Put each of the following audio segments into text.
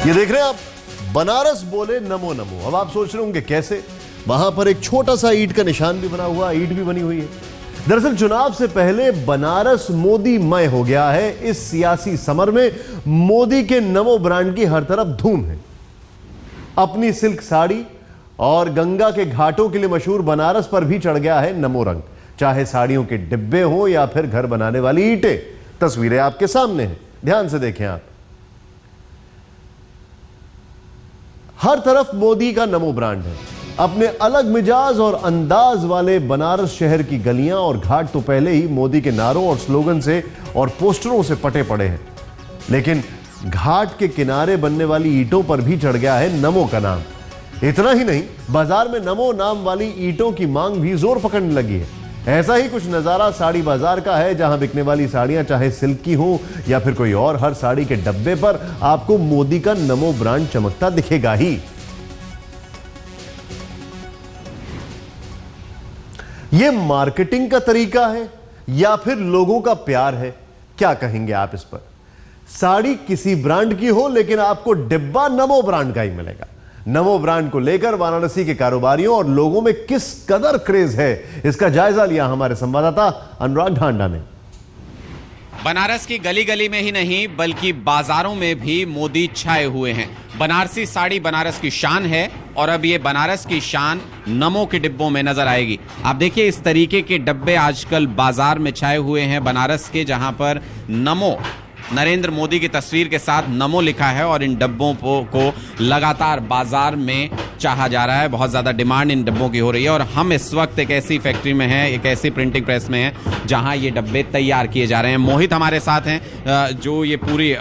ये देख रहे हैं आप, बनारस बोले नमो नमो। अब आप सोच रहे होंगे कैसे, वहां पर एक छोटा सा ईंट का निशान भी बना हुआ, ईंट भी बनी हुई है। दरअसल चुनाव से पहले बनारस मोदी मय हो गया है। इस सियासी समर में मोदी के नमो ब्रांड की हर तरफ धूम है। अपनी सिल्क साड़ी और गंगा के घाटों के लिए मशहूर बनारस पर भी चढ़ गया है नमो रंग। चाहे साड़ियों के डिब्बे हो या फिर घर बनाने वाली ईंटें, तस्वीरें आपके सामने हैं, ध्यान से देखें आप। हर तरफ मोदी का नमो ब्रांड है। अपने अलग मिजाज और अंदाज वाले बनारस शहर की गलियां और घाट तो पहले ही मोदी के नारों और स्लोगन से और पोस्टरों से पटे पड़े हैं, लेकिन घाट के किनारे बनने वाली ईंटों पर भी चढ़ गया है नमो का नाम। इतना ही नहीं, बाजार में नमो नाम वाली ईंटों की मांग भी जोर पकड़ने लगी है। ऐसा ही कुछ नजारा साड़ी बाजार का है, जहां बिकने वाली साड़ियां चाहे सिल्क की हो या फिर कोई और, हर साड़ी के डब्बे पर आपको मोदी का नमो ब्रांड चमकता दिखेगा ही। यह मार्केटिंग का तरीका है या फिर लोगों का प्यार है, क्या कहेंगे आप इस पर? साड़ी किसी ब्रांड की हो लेकिन आपको डिब्बा नमो ब्रांड का ही मिलेगा। नमो ब्रांड को लेकर वाराणसी के कारोबारियों और लोगों में किस कदर क्रेज है, इसका जायजा लिया हमारे संवाददाता अनुराग ढांडा ने। बनारस की गली गली में ही नहीं बल्कि बाजारों में भी मोदी छाए हुए हैं। बनारसी साड़ी बनारस की शान है और अब ये बनारस की शान नमो के डिब्बों में नजर आएगी। आप देखिए, इस तरीके के डब्बे आजकल बाजार में छाए हुए हैं बनारस के, जहां पर नमो, नरेंद्र मोदी की तस्वीर के साथ नमो लिखा है और इन डब्बों को लगातार बाजार में चाहा जा रहा है। बहुत ज्यादा डिमांड इन डब्बों की हो रही है और हम इस वक्त एक ऐसी फैक्ट्री में हैं, एक ऐसी प्रिंटिंग प्रेस में हैं जहां ये डब्बे तैयार किए जा रहे हैं। मोहित हमारे साथ हैं, जो ये पूरी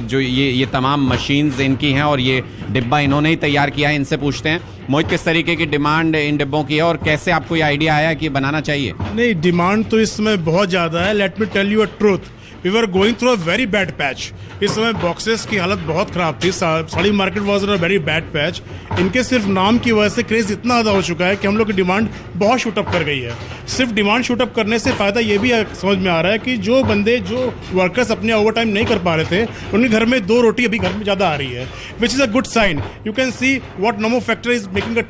जो ये तमाम मशीन्स इनकी हैं और ये डिब्बा इन्होंने ही तैयार किया है। इनसे पूछते हैं, मोहित, किस तरीके की डिमांड इन डिब्बों की है और कैसे आपको ये आइडिया आया कि बनाना चाहिए? नहीं, डिमांड तो इस समय बहुत ज्यादा है। Let me tell you a truth, we were going through a very bad patch. इस समय बॉक्सेस की हालत बहुत खराब थी। साड़ी market was in a very bad patch. इनके सिर्फ नाम की वजह से क्रेज इतना ज्यादा हो चुका है कि हम लोग की डिमांड बहुत शूटअप कर गई है। सिर्फ डिमांड शूटअप करने से फायदा ये भी समझ में आ रहा है कि जो वर्कर्स अपने ओवर टाइम नहीं कर पा रहे थे, उनके घर में 2 रोटी अभी घर में ज्यादा आ रही है, which is a good sign. You can see what Namo factory is making a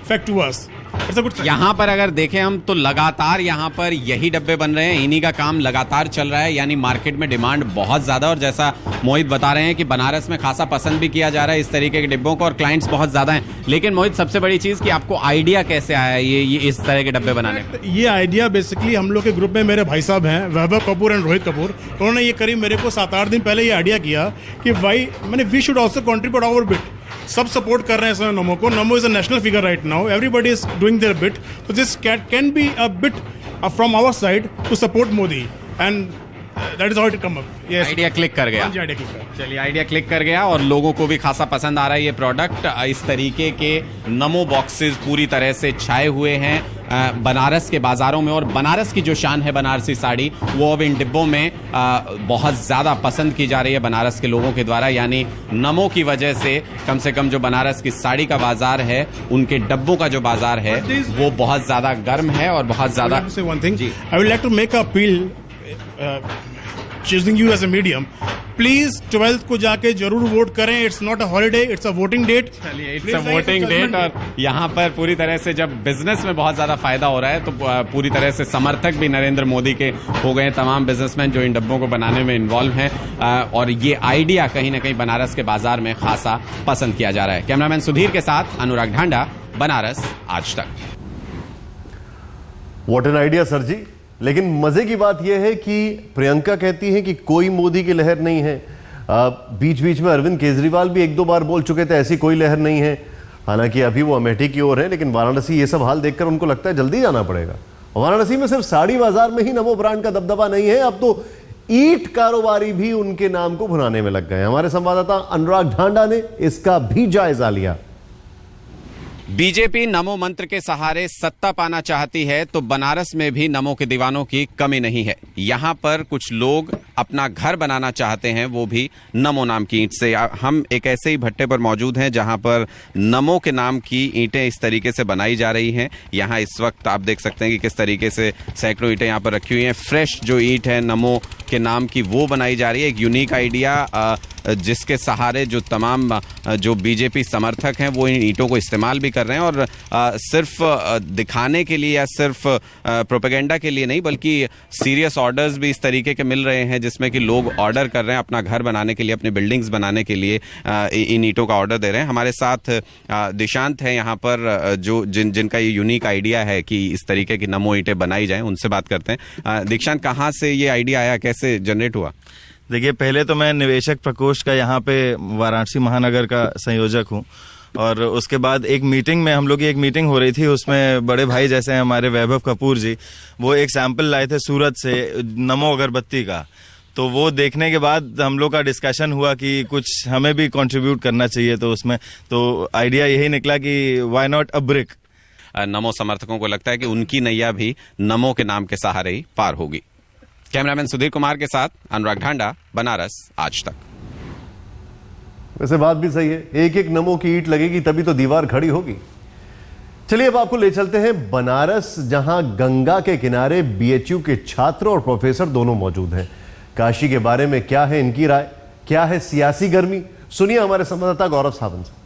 fact to us. यहाँ पर अगर देखें हम तो लगातार यहाँ पर यही डब्बे बन रहे हैं, इन्हीं का काम लगातार चल रहा है। यानी मार्केट में डिमांड बहुत ज्यादा, और जैसा मोहित बता रहे हैं कि बनारस में खासा पसंद भी किया जा रहा है इस तरीके के डिब्बों को और क्लाइंट्स बहुत ज्यादा हैं। लेकिन मोहित, सबसे बड़ी चीज कि आपको आइडिया कैसे आया ये इस तरह के डब्बे बनाने का? ये आइडिया बेसिकली हम लोग के ग्रुप में मेरे भाई साहब हैं, वैभव कपूर एंड रोहित कपूर। उन्होंने ये करीब मेरे को 7-8 दिन पहले ये आइडिया किया कि भाई we should also contribute our bit. सब सपोर्ट कर रहे हैं इसमें नमो को। Namo is a national figure right now, everybody is doing their bit, so this can be a bit from our side to support Modi and that is how it come up. Yes, idea click कर गया। चलिए, idea click कर गया और लोगों को भी खासा पसंद आ रहा है ये प्रोडक्ट। इस तरीके के नमो बॉक्सेस पूरी तरह से छाए हुए हैं बनारस के बाजारों में और बनारस की जो शान है बनारसी साड़ी, वो अब इन डिब्बों में बहुत ज्यादा पसंद की जा रही है बनारस के लोगों के द्वारा। यानी नमो की वजह से कम जो बनारस की साड़ी का बाजार है, उनके डब्बों का जो बाजार है वो बहुत ज्यादा गर्म है और बहुत ज्यादा। I would like to make a appeal choosing you as a medium, please 12th को जाके जरूर वोट करें। It's not a holiday, it's a voting date. चलिए, इट्स अ वोटिंग डेट। और यहाँ पर पूरी तरह से जब बिजनेस में बहुत ज्यादा फायदा हो रहा है तो पूरी तरह से समर्थक भी नरेंद्र मोदी के हो गए, तमाम बिजनेसमैन जो इन डब्बों को बनाने में इन्वॉल्व हैं। और ये आइडिया कहीं ना कहीं बनारस के बाजार में खासा पसंद किया जा रहा है। कैमरामैन सुधीर के साथ अनुराग ढांडा, बनारस आज तक। व्हाट एन आइडिया सर जी। लेकिन मजे की बात यह है कि प्रियंका कहती है कि कोई मोदी की लहर नहीं है। बीच बीच में अरविंद केजरीवाल भी 1-2 बार बोल चुके थे ऐसी कोई लहर नहीं है। हालांकि अभी वो अमेठी की ओर है, लेकिन वाराणसी ये सब हाल देखकर उनको लगता है जल्दी जाना पड़ेगा। वाराणसी में सिर्फ साड़ी बाजार में ही नमो ब्रांड का दबदबा नहीं है, अब तो ईंट कारोबारी भी उनके नाम को भुनाने में लग गए। हमारे संवाददाता अनुराग ढांडा ने इसका भी जायजा लिया। बीजेपी नमो मंत्र के सहारे सत्ता पाना चाहती है तो बनारस में भी नमो के दीवानों की कमी नहीं है। यहाँ पर कुछ लोग अपना घर बनाना चाहते हैं, वो भी नमो नाम की ईंट से। हम एक ऐसे ही भट्टे पर मौजूद हैं जहाँ पर नमो के नाम की ईंटें इस तरीके से बनाई जा रही हैं। यहाँ इस वक्त आप देख सकते हैं कि किस तरीके से सैकड़ों ईंटें यहाँ पर रखी हुई हैं। फ्रेश जो ईंट है नमो के नाम की वो बनाई जा रही है। एक यूनिक आइडिया जिसके सहारे जो तमाम जो बीजेपी समर्थक हैं वो इन ईंटों को इस्तेमाल भी कर रहे हैं, और सिर्फ दिखाने के लिए या सिर्फ प्रोपेगेंडा के लिए नहीं, बल्कि सीरियस ऑर्डर्स भी इस तरीके के मिल रहे हैं जिसमें कि लोग ऑर्डर कर रहे हैं अपना घर बनाने के लिए, अपनी बिल्डिंग्स बनाने के लिए इन ईंटों का ऑर्डर दे रहे हैं। हमारे साथ दिशांत है यहाँ पर, जो जिनका ये यूनिक आइडिया है कि इस तरीके की नमो ईंटें बनाई जाएं, उनसे बात करते हैं। दीक्षांत, कहाँ से ये आइडिया आया, कैसे जनरेट हुआ? देखिए, पहले तो मैं निवेशक प्रकोष्ठ का यहाँ पे वाराणसी महानगर का संयोजक हूँ, और उसके बाद एक मीटिंग में, हम लोग की एक मीटिंग हो रही थी, उसमें बड़े भाई जैसे हैं हमारे वैभव कपूर जी, वो एक सैंपल लाए थे सूरत से नमो अगरबत्ती का। तो वो देखने के बाद हम लोग का डिस्कशन हुआ कि कुछ हमें भी कंट्रीब्यूट करना चाहिए, तो उसमें तो आइडिया यही निकला कि व्हाई नॉट अ ब्रिक। नमो समर्थकों को लगता है कि उनकी नैया भी नमो के नाम के सहारे ही पार होगी। कैमरामैन सुधीर कुमार के साथ अनुराग ढांडा, बनारस आज तक। वैसे बात भी सही है, एक एक नमो की ईंट लगेगी तभी तो दीवार खड़ी होगी। चलिए अब आपको ले चलते हैं बनारस, जहां गंगा के किनारे बीएचयू के छात्र और प्रोफेसर दोनों मौजूद हैं। काशी के बारे में क्या है इनकी राय, क्या है सियासी गर्मी, सुनिए हमारे संवाददाता गौरव सावंत से।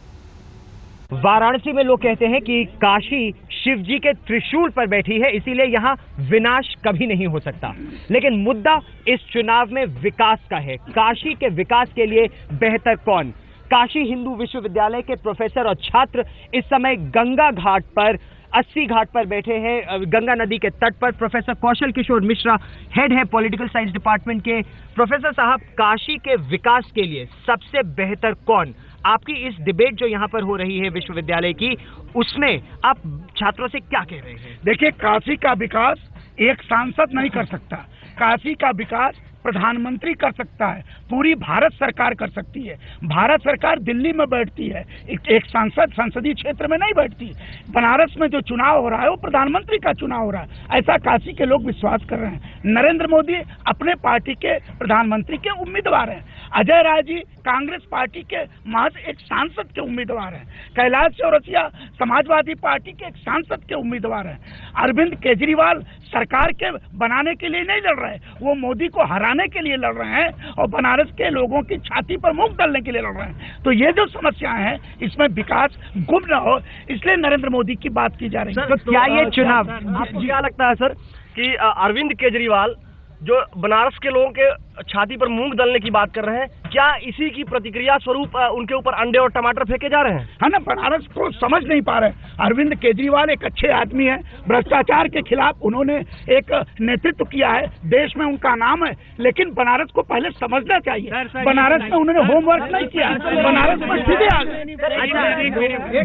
वाराणसी में लोग कहते हैं कि काशी शिव जी के त्रिशूल पर बैठी है, इसीलिए यहाँ विनाश कभी नहीं हो सकता। लेकिन मुद्दा इस चुनाव में विकास का है। काशी के विकास के लिए बेहतर कौन? काशी हिंदू विश्वविद्यालय के प्रोफेसर और छात्र इस समय गंगा घाट पर, 80 घाट पर बैठे हैं, गंगा नदी के तट पर। प्रोफेसर कौशल किशोर मिश्रा हेड है पॉलिटिकल साइंस डिपार्टमेंट के। प्रोफेसर साहब, काशी के विकास के लिए सबसे बेहतर कौन? आपकी इस डिबेट जो यहाँ पर हो रही है विश्वविद्यालय की, उसमें आप छात्रों से क्या कह रहे हैं? देखिए, काशी का विकास एक सांसद नहीं कर सकता। काशी का विकास प्रधानमंत्री कर सकता है, पूरी भारत सरकार कर सकती है। भारत सरकार दिल्ली में बैठती है, एक सांसद संसदीय क्षेत्र में नहीं बैठती। बनारस में जो चुनाव हो रहा है वो प्रधानमंत्री का चुनाव हो रहा है, ऐसा काशी के लोग विश्वास कर रहे हैं। नरेंद्र मोदी अपने पार्टी के प्रधानमंत्री के उम्मीदवार हैं। अजय राय जी कांग्रेस पार्टी के महज एक सांसद के उम्मीदवार हैं। कैलाश चौरसिया समाजवादी पार्टी के एक सांसद के उम्मीदवार हैं। अरविंद केजरीवाल सरकार के बनाने के लिए नहीं लड़ रहे, वो मोदी को हराने के लिए लड़ रहे हैं और बनारस के लोगों की छाती पर मूंग डालने के लिए लड़ रहे हैं। तो ये जो समस्याएं हैं, इसमें विकास गुम न हो, इसलिए नरेंद्र मोदी की बात की जा रही है। तो क्या ये चुनाव, आपको क्या लगता है सर कि अरविंद केजरीवाल जो बनारस के लोगों के छाती पर मूंग दलने की बात कर रहे हैं, क्या इसी की प्रतिक्रिया स्वरूप उनके ऊपर अंडे और टमाटर फेंके जा रहे हैं? है ना, बनारस को समझ नहीं पा रहे। अरविंद केजरीवाल एक अच्छे आदमी है, भ्रष्टाचार के खिलाफ उन्होंने एक नेतृत्व किया है, देश में उनका नाम है, लेकिन बनारस को पहले समझना चाहिए। बनारस में उन्होंने होमवर्क नहीं किया, बनारस में सीधे आ गए।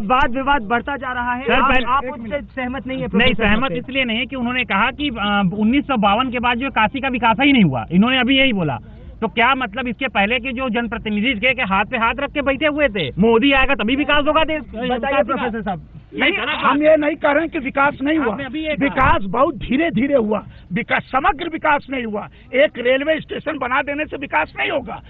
वाद विवाद बढ़ता जा रहा है, आप उससे सहमत नहीं है? नहीं, सहमत इसलिए नहीं है कि उन्होंने कहा कि 1952 के बाद जो काशी का विकास ही नहीं हुआ, इन्होंने अभी यही बोला। तो क्या मतलब इसके पहले के जो जनप्रतिनिधि थे कि हाथ पे हाथ रख के बैठे हुए थे, मोदी आएगा तभी विकास होगा देश? बताइए प्रोफेसर साहब। नहीं, हम ये नहीं कह रहे हैं कि विकास नहीं हुआ, विकास बहुत धीरे धीरे हुआ, विकास समग्र विकास नहीं हुआ। एक रेलवे स्टेशन बना देने से विकास नहीं होगा।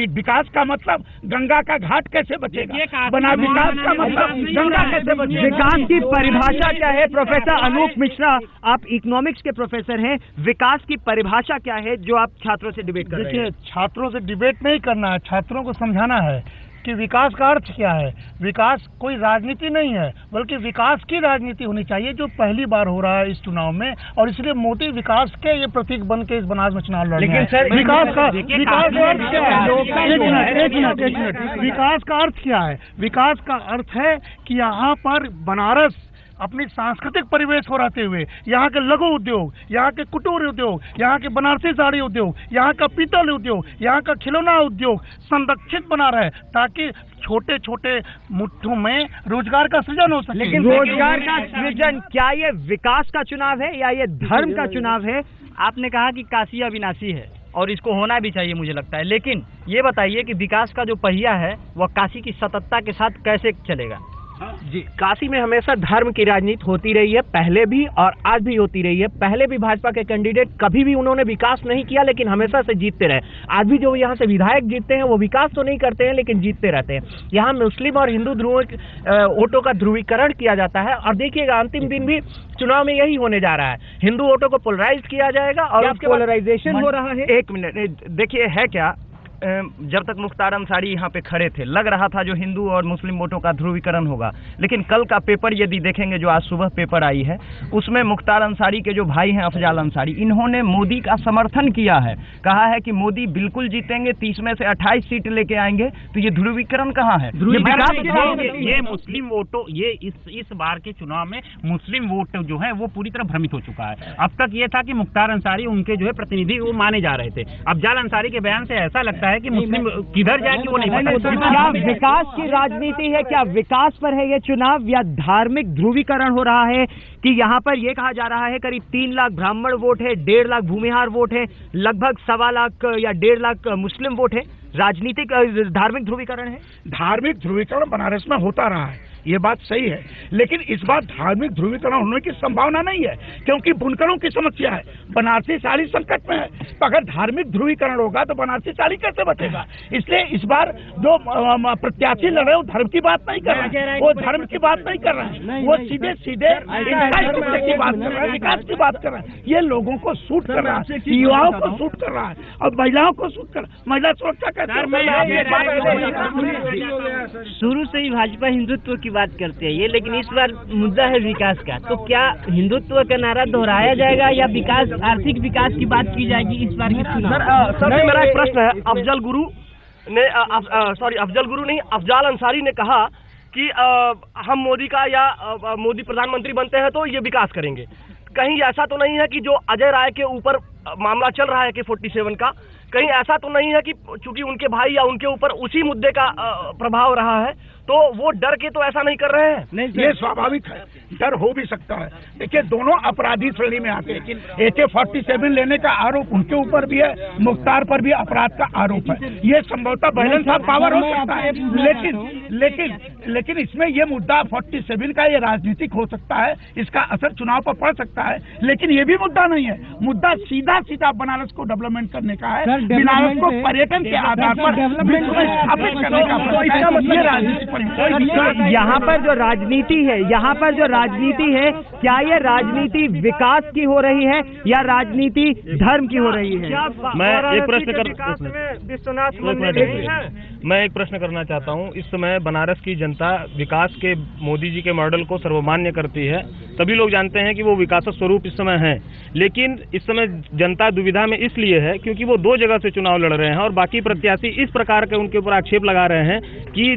विकास का मतलब गंगा का घाट कैसे बचेगा, बना विकास का मतलब गंगा कैसे बचेगा। विकास की परिभाषा क्या है? प्रोफेसर अनूप मिश्रा, आप इकोनॉमिक्स के प्रोफेसर हैं, विकास की परिभाषा क्या है जो आप छात्रों से डिबेट कर रहे हैं? देखिए, छात्रों से डिबेट नहीं करना है, छात्रों को समझाना है कि विकास का अर्थ क्या है। विकास कोई राजनीति नहीं है, बल्कि विकास की राजनीति होनी चाहिए, जो पहली बार हो रहा है इस चुनाव में, और इसलिए मोदी विकास के ये प्रतीक बन के इस बनारस में चुनाव लड़ रहे हैं। लेकिन सर, विकास का अर्थ क्या है? एक मिनट, विकास का अर्थ क्या है? विकास का अर्थ है कि यहाँ पर बनारस अपनी सांस्कृतिक परिवेश को रहते हुए यहाँ के लघु उद्योग, यहाँ के कुटीर उद्योग, यहाँ के बनारसी साड़ी उद्योग, यहाँ का पीतल उद्योग, यहाँ का खिलौना उद्योग संरक्षित बना रहे, ताकि छोटे छोटे मुट्ठों में रोजगार का सृजन हो सके। लेकिन रोजगार का सृजन, क्या ये विकास का चुनाव है या ये धर्म का चुनाव है? आपने कहा कि काशी अविनाशी है और इसको होना भी चाहिए, मुझे लगता है, लेकिन ये बताइए कि विकास का जो पहिया है वह काशी की सततता के साथ कैसे चलेगा? जी, काशी में हमेशा धर्म की राजनीति होती रही है, पहले भी और आज भी होती रही है। पहले भी भाजपा के कैंडिडेट कभी भी उन्होंने विकास नहीं किया, लेकिन हमेशा से जीतते रहे। आज भी जो यहाँ से विधायक जीतते हैं वो विकास तो नहीं करते हैं, लेकिन जीतते रहते हैं। यहाँ मुस्लिम और हिंदू वोटों का ध्रुवीकरण किया जाता है, और देखिएगा अंतिम दिन भी चुनाव में यही होने जा रहा है। हिंदू वोटों को पोलराइज किया जाएगा और पोलराइजेशन हो रहा है। एक मिनट देखिए, है क्या जब तक मुख्तार अंसारी यहाँ पे खड़े थे लग रहा था जो हिंदू और मुस्लिम वोटों का ध्रुवीकरण होगा, लेकिन कल का पेपर यदि देखेंगे, जो आज सुबह पेपर आई है, उसमें मुख्तार अंसारी के जो भाई हैं अफजाल अंसारी, इन्होंने मोदी का समर्थन किया है, कहा है कि मोदी बिल्कुल जीतेंगे, 30 में से 28 सीट लेके आएंगे। तो ये ध्रुवीकरण कहाँ है? ये मुस्लिम वोटों, ये इस बार के चुनाव में मुस्लिम वोट जो है वो पूरी तरह भ्रमित हो चुका है। अब तक ये था कि मुख्तार अंसारी उनके जो है प्रतिनिधि वो माने जा रहे थे। अफजाल अंसारी के बयान से ऐसा लगता है कि मुस्लिम किधर जाए कि वो नहीं पता। क्या विकास की राजनीति है? क्या विकास पर है ये चुनाव, या धार्मिक ध्रुवीकरण हो रहा है? कि यहाँ पर यह कहा जा रहा है करीब 3 लाख ब्राह्मण वोट है, 1.5 लाख भूमिहार वोट है, लगभग 1.25 लाख या 1.5 लाख मुस्लिम वोट है। राजनीतिक धार्मिक ध्रुवीकरण है। धार्मिक ध्रुवीकरण बनारस में होता रहा है, ये बात सही है, लेकिन इस बार धार्मिक ध्रुवीकरण होने की संभावना नहीं है, क्योंकि बुनकरों की समस्या है, बनारसी साड़ी संकट में है। तो अगर धार्मिक ध्रुवीकरण होगा तो बनारसी साड़ी कैसे बचेगा? इसलिए इस बार जो प्रत्याशी लड़ रहे हैं वो धर्म की बात नहीं कर रहे हैं, वो धर्म की बात नहीं कर रहे हैं, वो सीधे सीधे इंफ्रास्ट्रक्चर की बात कर रहे हैं, विकास की बात कर रहे हैं। ये लोगों को सूट कर रहा है, युवाओं को सूट कर रहा है और महिलाओं को सूट कर रहा है। महिला सुरक्षा शुरू से ही भाजपा हिंदुत्व की बात करते हैं ये, लेकिन इस बार मुद्दा है विकास का। तो क्या हिंदुत्व का नारा दोहराया जाएगा या विकास, आर्थिक विकास की बात की जाएगी इस बार के चुनाव? सर मेरा एक प्रश्न है। अफजल गुरु ने अफजल गुरु नहीं, अफजाल अंसारी ने कहा कि हम मोदी का या मोदी प्रधानमंत्री बनते हैं तो ये विकास करेंगे। कहीं ऐसा तो नहीं है कि जो अजय राय के ऊपर मामला चल रहा है कि 47 का, कहीं ऐसा तो नहीं है कि चूंकि उनके भाई या उनके ऊपर उसी मुद्दे का प्रभाव रहा है तो वो डर के तो ऐसा नहीं कर रहे हैं? नहीं, ये स्वाभाविक है, डर हो भी सकता है। देखिए दोनों अपराधी श्रेणी में आते हैं। AK-47 लेने का आरोप उनके ऊपर भी है, मुख्तार पर भी अपराध का आरोप है। ये संभवतः बैलेंस ऑफ पावर हो सकता है, लेकिन इसमें ये मुद्दा 47 का ये राजनीतिक हो सकता है, इसका असर चुनाव पर पड़ सकता है, लेकिन ये भी मुद्दा नहीं है। मुद्दा सीधा बनारस को डेवलपमेंट करने का है, बनारस को पर्यटन के आधार पर स्थापित करने का। ये राजनीति यहाँ पर जो राजनीति है, क्या ये राजनीति विकास की हो रही है या राजनीति धर्म की हो रही है? मैं एक प्रश्न करना चाहता हूँ। इस समय बनारस की जनता विकास के मोदी जी के मॉडल को सर्वमान्य करती है। सभी लोग जानते हैं कि वो विकास स्वरूप इस समय है, लेकिन इस समय जनता दुविधा में इसलिए है क्योंकि वो 2 जगह से चुनाव लड़ रहे हैं और बाकी प्रत्याशी इस प्रकार के उनके ऊपर आक्षेप लगा रहे हैं कि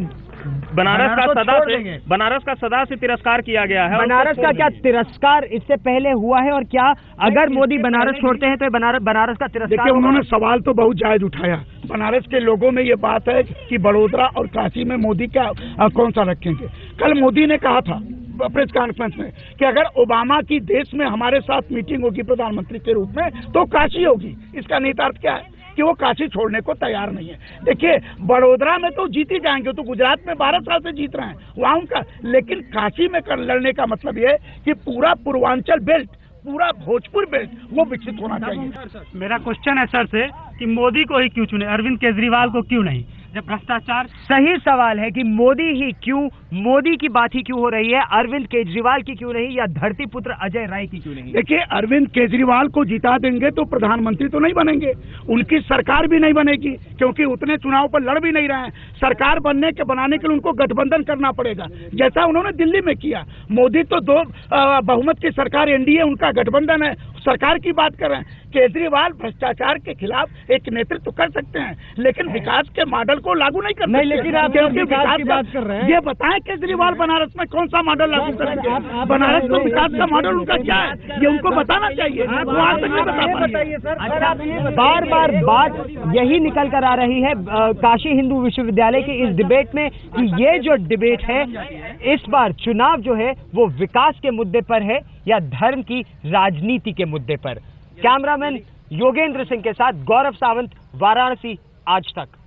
बनारस का सदा से तिरस्कार किया गया है। बनारस का क्या तिरस्कार इससे पहले हुआ है, और क्या अगर मोदी बनारस छोड़ते हैं तो बनारस का तिरस्कार? देखिए उन्होंने सवाल तो बहुत जायज उठाया। बनारस के लोगों में ये बात है कि बड़ोदरा और काशी में मोदी का कौन सा रखेंगे। कल मोदी ने कहा था प्रेस कॉन्फ्रेंस में कि अगर ओबामा की देश में हमारे साथ मीटिंग होगी प्रधानमंत्री के रूप में तो काशी होगी। इसका निहितार्थ क्या है कि वो काशी छोड़ने को तैयार नहीं है। देखिए बड़ोदरा में तो जीत ही जाएंगे, तो गुजरात में 12 साल से जीत रहे हैं वहाँ उनका, लेकिन काशी में लड़ने का मतलब ये है कि पूरा पूर्वांचल बेल्ट, पूरा भोजपुर बेल्ट वो विकसित होना चाहिए। मेरा क्वेश्चन है सर से कि मोदी को ही क्यों चुने, अरविंद केजरीवाल को क्यों नहीं? जब भ्रष्टाचार, सही सवाल है कि मोदी ही क्यों, मोदी की बात ही क्यों हो रही है, अरविंद केजरीवाल की क्यों नहीं, या धरती पुत्र अजय राय की क्यों नहीं? देखिए अरविंद केजरीवाल को जिता देंगे तो प्रधानमंत्री तो नहीं बनेंगे, उनकी सरकार भी नहीं बनेगी क्योंकि उतने चुनाव पर लड़ भी नहीं रहे हैं। सरकार बनाने के लिए उनको गठबंधन करना पड़ेगा, जैसा उन्होंने दिल्ली में किया। मोदी तो 2 बहुमत की सरकार एनडीए उनका गठबंधन है, सरकार की बात कर रहे हैं। केजरीवाल भ्रष्टाचार के खिलाफ एक नेतृत्व कर सकते हैं, लेकिन विकास के मॉडल को लागू नहीं कर सकते। लेकिन आप विकास की बात कर रहे हैं, ये बताएं केजरीवाल बनारस में कौन सा मॉडल लागू करेंगे? बनारस में विकास का मॉडल उनका क्या है ये उनको बताना चाहिए। बार बार बात यही निकल कर आ रही है काशी हिंदू विश्वविद्यालय की इस डिबेट में कि ये जो डिबेट है इस बार चुनाव जो है वो विकास के मुद्दे पर है या धर्म की राजनीति के मुद्दे पर। कैमरामैन योगेंद्र सिंह के साथ गौरव सावंत, वाराणसी, आज तक।